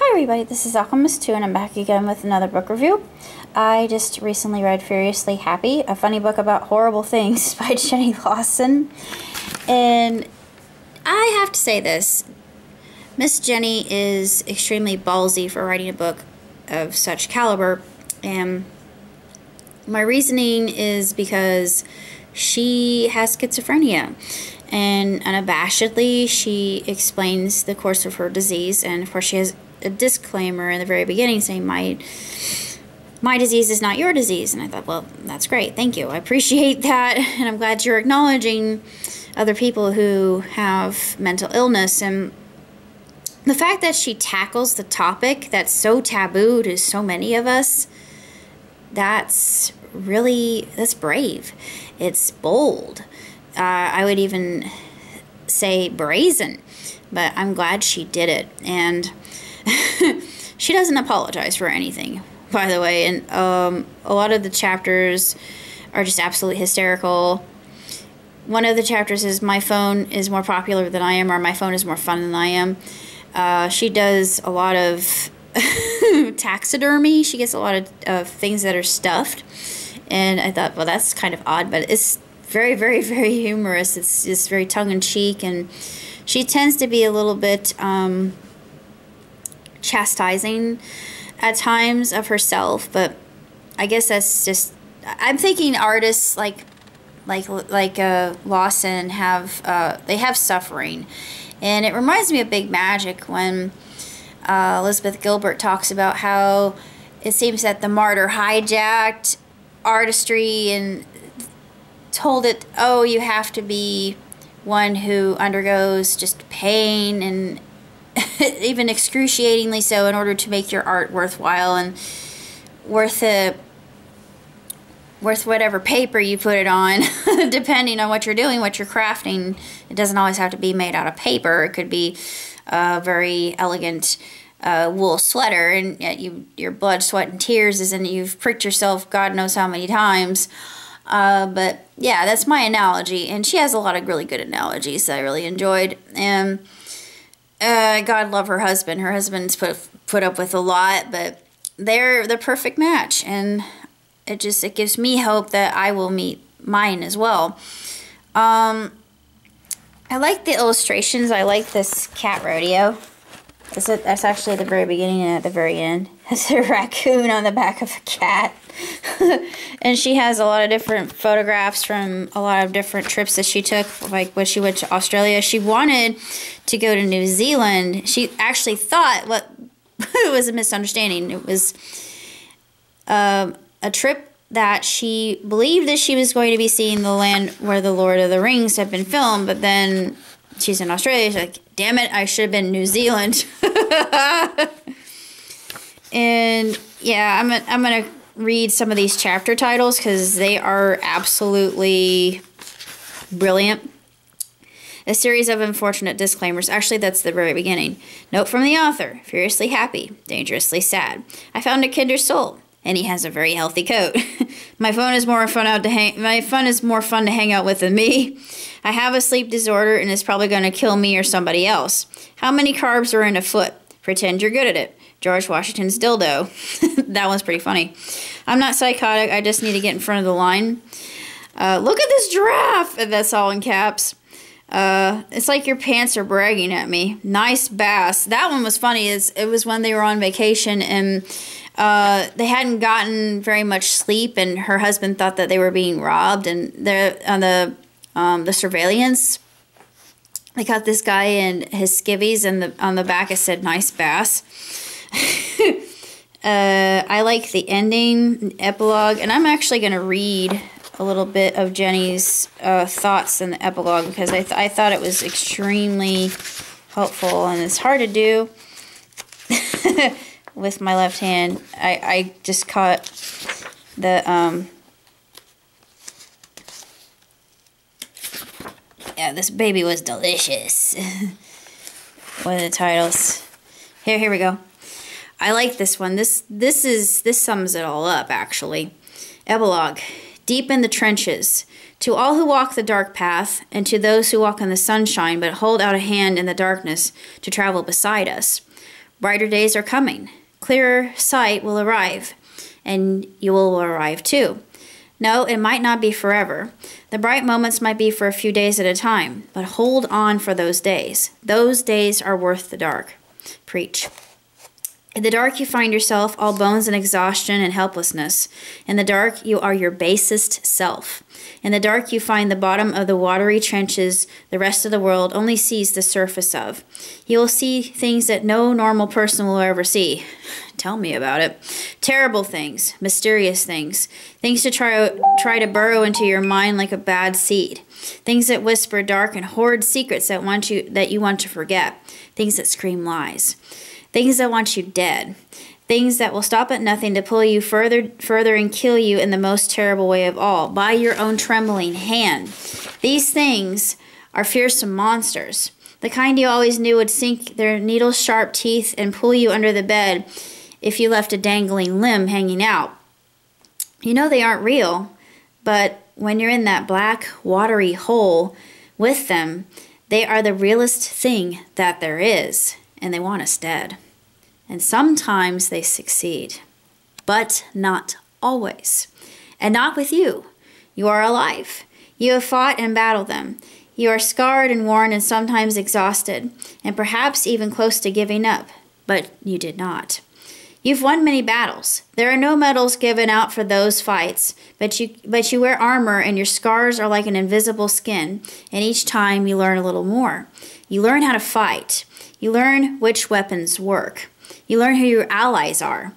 Hi everybody, this is Alchemist2 and I'm back again with another book review. I just recently read Furiously Happy, a funny book about horrible things by Jenny Lawson. And I have to say this, Miss Jenny is extremely ballsy for writing a book of such caliber. And my reasoning is because she has schizophrenia. And unabashedly, she explains the course of her disease. And of course, she has a disclaimer in the very beginning saying, my disease is not your disease. And I thought, well, that's great. Thank you. I appreciate that. And I'm glad you're acknowledging other people who have mental illness. And the fact that she tackles the topic that's so taboo to so many of us, that's brave. It's bold. I would even say brazen, but I'm glad she did it. And she doesn't apologize for anything, by the way. And a lot of the chapters are just absolutely hysterical. One of the chapters is my phone is more popular than I am, or my phone is more fun than I am. She does a lot of taxidermy. She gets a lot of things that are stuffed. And I thought, well, that's kind of odd, but it's very, very, very humorous. It's just very tongue-in-cheek, and she tends to be a little bit chastising at times of herself, but I guess that's just, I'm thinking artists like Lawson they have suffering, and it reminds me of Big Magic when Elizabeth Gilbert talks about how it seems that the martyr hijacked artistry and told it, oh, you have to be one who undergoes just pain and even excruciatingly so in order to make your art worthwhile and worth whatever paper you put it on, depending on what you're doing, what you're crafting. It doesn't always have to be made out of paper. It could be a very elegant wool sweater, and yet your blood, sweat, and tears is in it. You've pricked yourself God knows how many times. But yeah, that's my analogy, and she has a lot of really good analogies that I really enjoyed. And God love her husband. Her husband's put up with a lot, but they're the perfect match, and it gives me hope that I will meet mine as well. I like the illustrations. I like this cat rodeo. That's actually at the very beginning and at the very end. It's a raccoon on the back of a cat. And she has a lot of different photographs from a lot of different trips that she took, like when she went to Australia. She wanted to go to New Zealand. She actually thought it was a misunderstanding. It was a trip that she believed that she was going to be seeing the land where the Lord of the Rings had been filmed, but then she's in Australia. She's like, damn it, I should have been in New Zealand. And yeah, I'm gonna read some of these chapter titles because they are absolutely brilliant. A series of unfortunate disclaimers. Actually, that's the very beginning. Note from the author: furiously happy, dangerously sad. I found a kindred soul, and he has a very healthy coat. My phone is more fun to hang out with than me. I have a sleep disorder, and it's probably going to kill me or somebody else. How many carbs are in a foot? Pretend you're good at it. George Washington's dildo. That one's pretty funny. I'm not psychotic. I just need to get in front of the line. Look at this giraffe. That's all in caps. It's like your pants are bragging at me. Nice bass. That one was funny. It was when they were on vacation, and they hadn't gotten very much sleep, and her husband thought that they were being robbed, and they're on the surveillance. They caught this guy in his skivvies, and on the back it said nice bass. I like the ending, epilogue, and I'm actually going to read a little bit of Jenny's thoughts in the epilogue because I thought it was extremely helpful, and it's hard to do with my left hand. I just caught the yeah, this baby was delicious. One of the titles. Here we go. I like this one. This sums it all up, actually. Epilogue. Deep in the trenches. To all who walk the dark path, and to those who walk in the sunshine but hold out a hand in the darkness to travel beside us. Brighter days are coming. Clearer sight will arrive, and you will arrive too. No, it might not be forever. The bright moments might be for a few days at a time, but hold on for those days. Those days are worth the dark. Preach. In the dark you find yourself, all bones and exhaustion and helplessness. In the dark you are your basest self. In the dark you find the bottom of the watery trenches the rest of the world only sees the surface of. You will see things that no normal person will ever see. Tell me about it. Terrible things, mysterious things, things to try to burrow into your mind like a bad seed. Things that whisper dark and horrid secrets that you want to forget. Things that scream lies. Things that want you dead. Things that will stop at nothing to pull you further and kill you in the most terrible way of all, by your own trembling hand. These things are fearsome monsters, the kind you always knew would sink their needle-sharp teeth and pull you under the bed if you left a dangling limb hanging out. You know they aren't real, but when you're in that black, watery hole with them, they are the realest thing that there is, and they want us dead. And sometimes they succeed, but not always. And not with you. You are alive. You have fought and battled them. You are scarred and worn and sometimes exhausted, and perhaps even close to giving up, but you did not. You've won many battles. There are no medals given out for those fights, but you wear armor and your scars are like an invisible skin, and each time you learn a little more. You learn how to fight. You learn which weapons work. You learn who your allies are.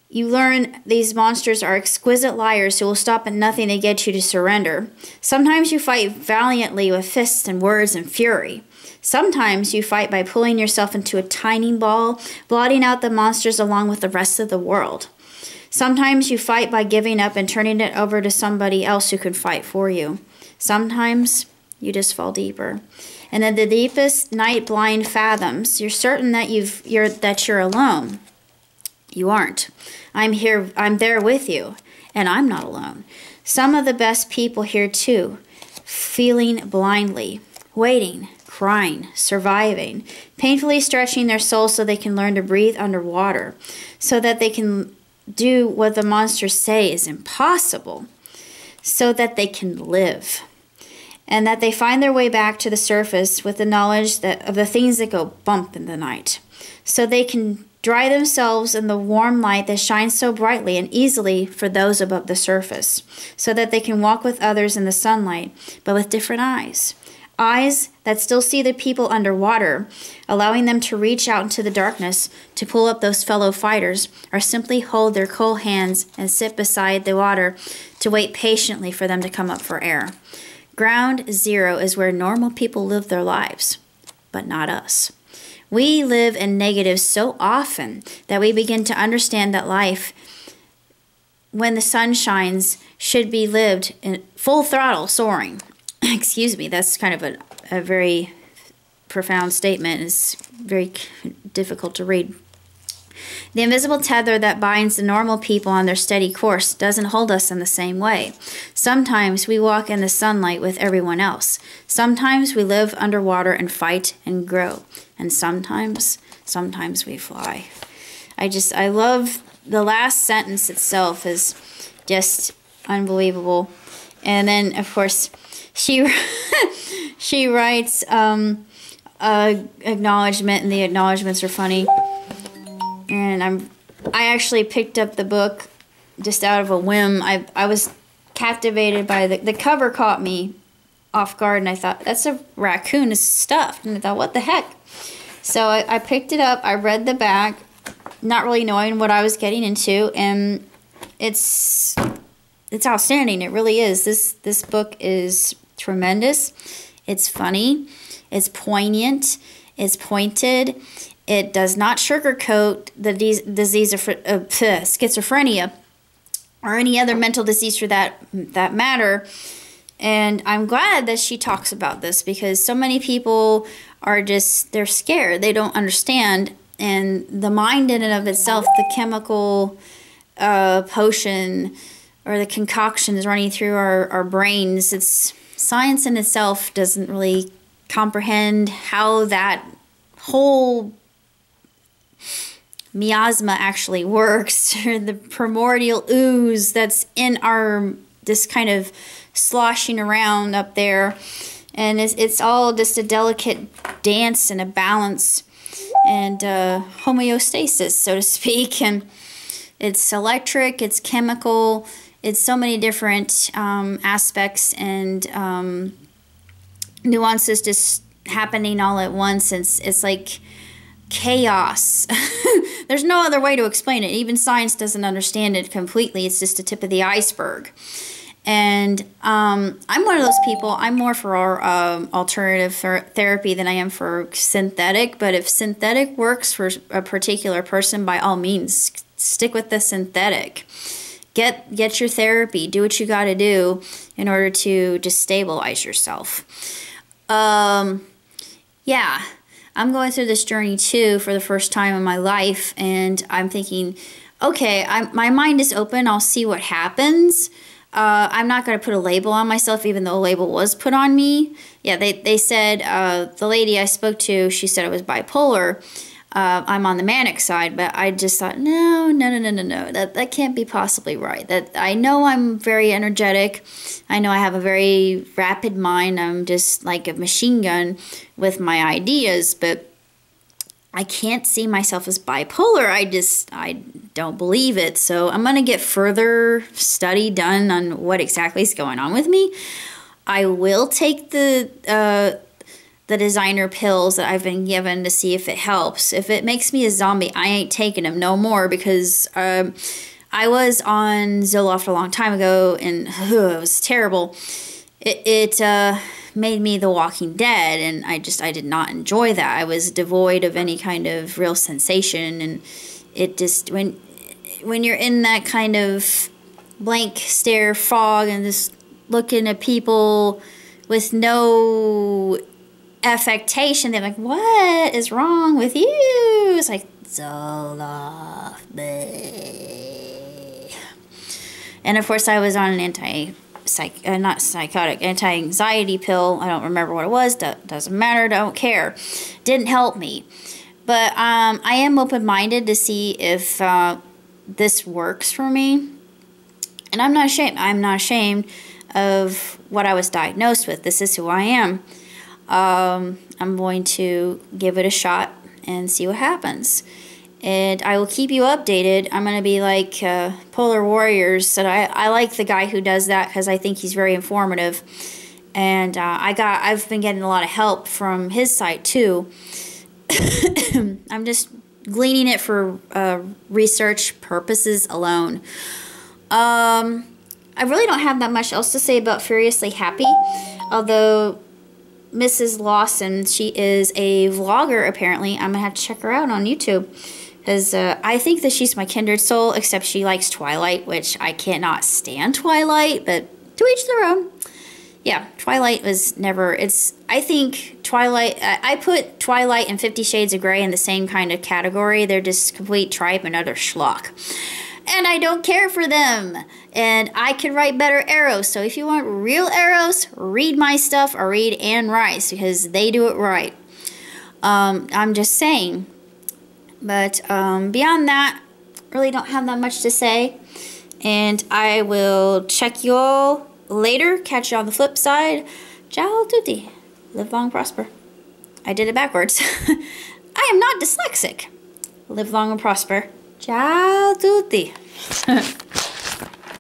You learn these monsters are exquisite liars who will stop at nothing to get you to surrender. Sometimes you fight valiantly with fists and words and fury. Sometimes you fight by pulling yourself into a tiny ball, blotting out the monsters along with the rest of the world. Sometimes you fight by giving up and turning it over to somebody else who can fight for you. Sometimes you just fall deeper. And in the deepest night blind fathoms, you're certain that you're alone. You aren't. I'm there with you, and I'm not alone. Some of the best people here too, feeling blindly, waiting, crying, surviving, painfully stretching their souls so they can learn to breathe underwater, so that they can do what the monsters say is impossible, so that they can live. And that they find their way back to the surface with the knowledge of the things that go bump in the night, so they can dry themselves in the warm light that shines so brightly and easily for those above the surface, so that they can walk with others in the sunlight, but with different eyes. Eyes that still see the people underwater, allowing them to reach out into the darkness to pull up those fellow fighters, or simply hold their cold hands and sit beside the water to wait patiently for them to come up for air. Ground zero is where normal people live their lives, but not us. We live in negatives so often that we begin to understand that life, when the sun shines, should be lived in full throttle, soaring. Excuse me, that's kind of a very profound statement. It's very difficult to read. The invisible tether that binds the normal people on their steady course doesn't hold us in the same way. Sometimes we walk in the sunlight with everyone else. Sometimes we live underwater and fight and grow. And sometimes we fly. I love the last sentence itself is just unbelievable. And then, of course, she writes acknowledgement, and the acknowledgements are funny. And I actually picked up the book just out of a whim. I was captivated by the cover, caught me off guard, and I thought, that's a raccoon, it's stuffed. And I thought, what the heck? So I picked it up, I read the back, not really knowing what I was getting into, and it's outstanding. It really is. This book is tremendous. It's funny. It's poignant. It's pointed. It does not sugarcoat the disease of schizophrenia or any other mental disease for that matter. And I'm glad that she talks about this, because so many people they're scared. They don't understand. And the mind in and of itself, the chemical potion or the concoctions running through our brains, science in itself doesn't really comprehend how that whole miasma actually works, or the primordial ooze that's in our, this kind of sloshing around up there. And it's all just a delicate dance and a balance and homeostasis, so to speak. And it's electric, it's chemical, it's so many different aspects and nuances just happening all at once. It's like chaos. There's no other way to explain it. Even science doesn't understand it completely. It's just the tip of the iceberg. And I'm one of those people. I'm more for alternative therapy than I am for synthetic. But if synthetic works for a particular person, by all means, stick with the synthetic. Get your therapy. Do what you got to do in order to just stabilize yourself. Yeah, I'm going through this journey too for the first time in my life, and I'm thinking, okay, my mind is open. I'll see what happens. I'm not going to put a label on myself, even though a label was put on me. Yeah, they said, the lady I spoke to, she said I was bipolar. I'm on the manic side, but I just thought, no, that can't be possibly right. That I know I'm very energetic. I know I have a very rapid mind. I'm just like a machine gun with my ideas, but I can't see myself as bipolar. I don't believe it. So I'm going to get further study done on what exactly is going on with me. I will take the designer pills that I've been given to see if it helps. If it makes me a zombie, I ain't taking them no more, because I was on Zoloft a long time ago, and it was terrible. It made me the Walking Dead, and I did not enjoy that. I was devoid of any kind of real sensation, and it just, when you're in that kind of blank stare fog and just looking at people with no affectation, they're like, what is wrong with you? It's like, Zoloft. And of course I was on an anti-anxiety pill. I don't remember what it was. Doesn't matter. Don't care. Didn't help me. But I am open-minded to see if this works for me. And I'm not ashamed. I'm not ashamed of what I was diagnosed with. This is who I am. I'm going to give it a shot and see what happens. And I will keep you updated. I'm going to be like Polar Warriors. That I like the guy who does that because I think he's very informative. And I've been getting a lot of help from his site too. I'm just gleaning it for research purposes alone. I really don't have that much else to say about Furiously Happy. Although Mrs. Lawson, she is a vlogger apparently. I'm going to have to check her out on YouTube. Because I think that she's my kindred soul, except she likes Twilight, which I cannot stand Twilight, but to each their own. Yeah, Twilight was never, I think Twilight, I put Twilight and 50 Shades of Grey in the same kind of category. They're just complete tripe and utter schlock. And I don't care for them. And I can write better Eros. So if you want real Eros, read my stuff or read Anne Rice, because they do it right. I'm just saying. But beyond that, really don't have that much to say. And I will check you all later. Catch you on the flip side. Ciao tutti. Live long, prosper. I did it backwards. I am not dyslexic. Live long and prosper. Ciao tutti.